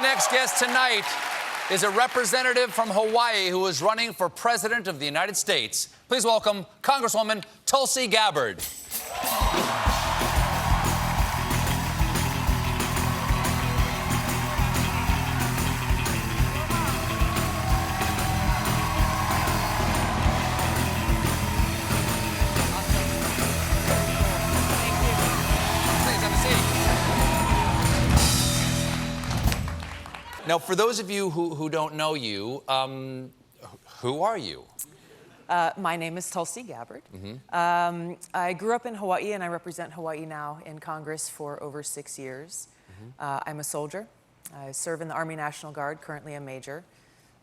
next guest tonight is a representative from Hawaii who is running for President of the United States. Please welcome Congresswoman Tulsi Gabbard. Now, for those of you who don't know you, who are you? My name is Tulsi Gabbard. I grew up in Hawaii, and I represent Hawaii now in Congress for over 6 years. I'm a soldier. I serve in the Army National Guard, currently a major.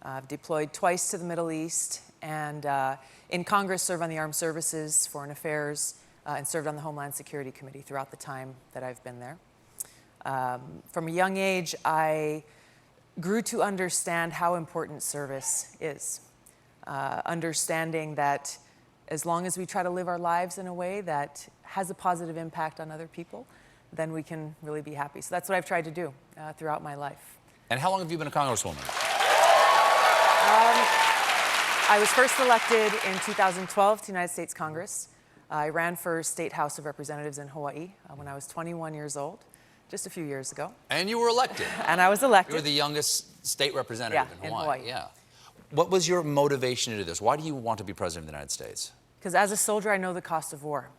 I've deployed twice to the Middle East, and in Congress served on the Armed Services, Foreign Affairs, and served on the Homeland Security Committee throughout the time that I've been there. From a young age, I grew to understand how important service is. Understanding that as long as we try to live our lives in a way that has a positive impact on other people, then we can really be happy. So that's what I've tried to do throughout my life. And how long have you been a Congresswoman? I was first elected in 2012 to the United States Congress. I ran for State House of Representatives in Hawaii when I was 21 years old. Just a few years ago. And you were elected. And I was elected. You were the youngest state representative in Hawaii. Yeah. What was your motivation to do this? Why do you want to be president of the United States? Because as a soldier, I know the cost of war.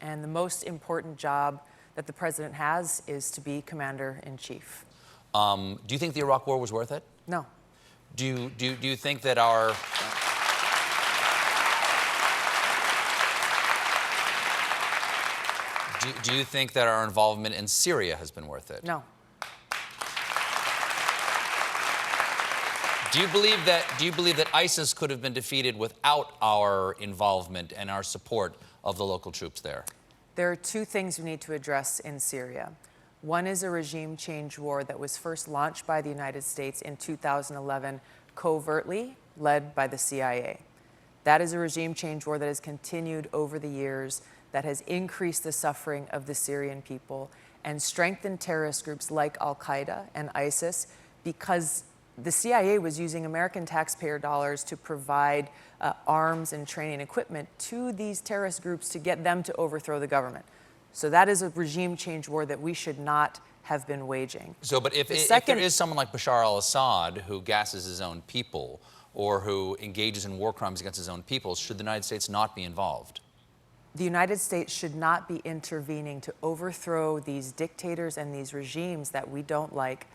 And the most important job that the president has is to be commander-in-chief. Do you think the Iraq War was worth it? No. Do you think that our... Do you think that our involvement in Syria has been worth it? No. Do you believe that ISIS could have been defeated without our involvement and our support of the local troops there? There are two things we need to address in Syria. One is a regime change war that was first launched by the United States in 2011, covertly led by the CIA. That is a regime change war that has continued over the years, that has increased the suffering of the Syrian people and strengthened terrorist groups like Al-Qaeda and ISIS, because the CIA was using American taxpayer dollars to provide arms and training equipment to these terrorist groups to get them to overthrow the government. So that is a regime change war that we should not have been waging. So, but if there is someone like Bashar al-Assad who gasses his own people or who engages in war crimes against his own people, should the United States not be involved? The United States should not be intervening to overthrow these dictators and these regimes that we don't like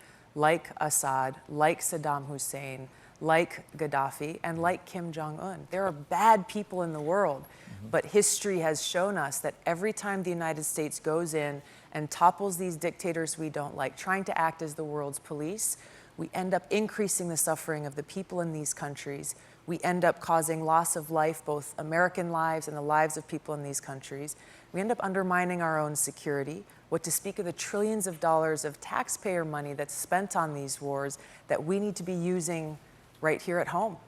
Assad, like Saddam Hussein, like Gaddafi, and like Kim Jong-un. There are bad people in the world, but history has shown us that every time the United States goes in and topples these dictators we don't like, trying to act as the world's police, we end up increasing the suffering of the people in these countries. We end up causing loss of life, both American lives and the lives of people in these countries. We end up undermining our own security. What to speak of the trillions of dollars of taxpayer money that's spent on these wars that we need to be using right here at home.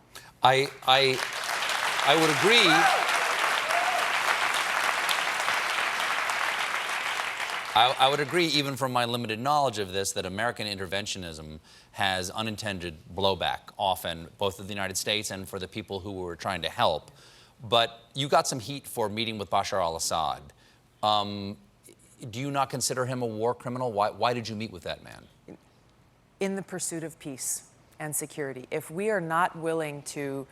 I would agree. I would agree, even from my limited knowledge of this, that American interventionism has unintended blowback, often, both of the United States and for the people who were trying to help. But you got some heat for meeting with Bashar al-Assad. Do you not consider him a war criminal? Why did you meet with that man? In the pursuit of peace and security. If we are not willing to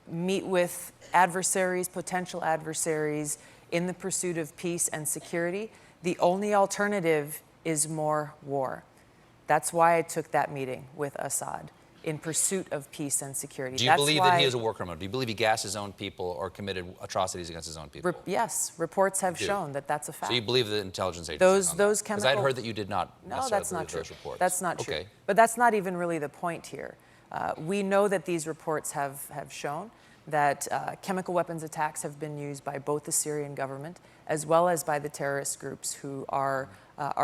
meet with adversaries, potential adversaries, in the pursuit of peace and security, the only alternative is more war. That's why I took that meeting with Assad, in pursuit of peace and security. Do you believe that he is a war criminal? Do you believe he gassed his own people or committed atrocities against his own people? Yes, reports have shown that that's a fact. So you believe the intelligence agencies? Those chemical... Because I'd heard that you did not No, that's not true. those reports. That's not true. Okay. But that's not even really the point here. We know that these reports have shown that chemical weapons attacks have been used by both the Syrian government as well as by the terrorist groups who are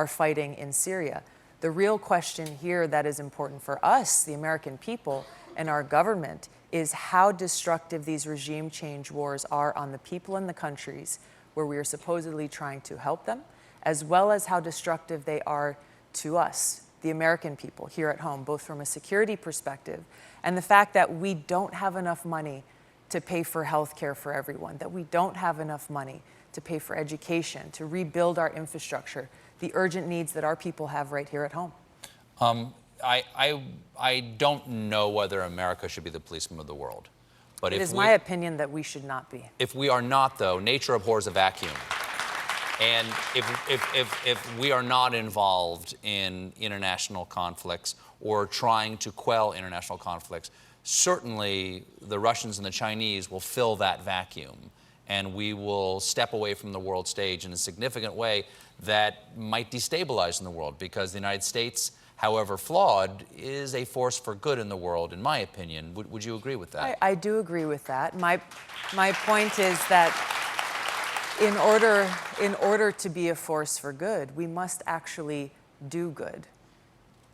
fighting in Syria. The real question here that is important for us, the American people, and our government, is how destructive these regime change wars are on the people in the countries where we are supposedly trying to help them, as well as how destructive they are to us the American people here at home, both from a security perspective and the fact that we don't have enough money to pay for health care for everyone, that we don't have enough money to pay for education, to rebuild our infrastructure, the urgent needs that our people have right here at home. I don't know whether America should be the policeman of the world. But it is my opinion that we should not be. If we are not, though, nature abhors a vacuum. And if we are not involved in international conflicts or trying to quell international conflicts, certainly the Russians and the Chinese will fill that vacuum. And we will step away from the world stage in a significant way that might destabilize in the world, because the United States, however flawed, is a force for good in the world, in my opinion. Would you agree with that? I do agree with that. My point is that in order to be a force for good, we must actually do good.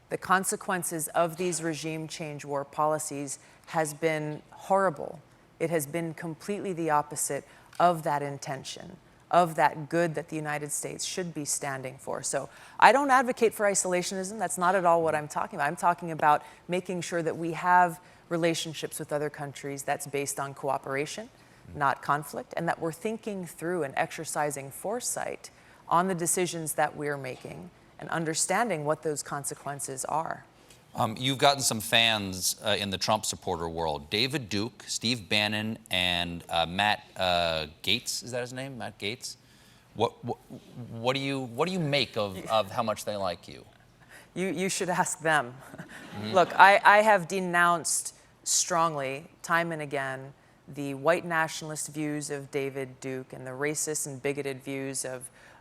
The consequences of these regime change war policies has been horrible. It has been completely the opposite of that intention, of that good that the United States should be standing for. So I don't advocate for isolationism. That's not at all what I'm talking about. I'm talking about making sure that we have relationships with other countries that's based on cooperation, not conflict, and that we're thinking through and exercising foresight on the decisions that we're making and understanding what those consequences are. You've gotten some fans in the Trump supporter world. David Duke, Steve Bannon, and Matt Gaetz, is that his name? Matt Gaetz? What do you make of how much they like you? You should ask them. Look, I have denounced strongly, time and again, the white nationalist views of David Duke and the racist and bigoted views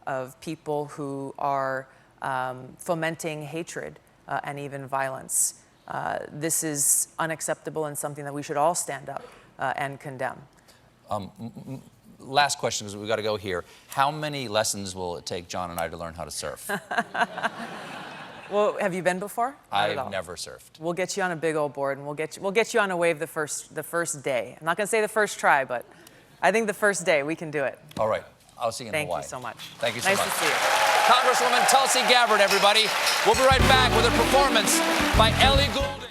of people who are fomenting hatred and even violence. This is unacceptable and something that we should all stand up and condemn. Last question, because we've got to go here. How many lessons will it take John and I to learn how to surf? Well, have you been before? I've never surfed. We'll get you on a big old board, and we'll get you on a wave the first day. I'm not going to say the first try, but I think the first day we can do it. All right. I'll see you in Hawaii. Thank you so much. Thank you so much. Nice to see you. Congresswoman Tulsi Gabbard, everybody. We'll be right back with a performance by Ellie Gould.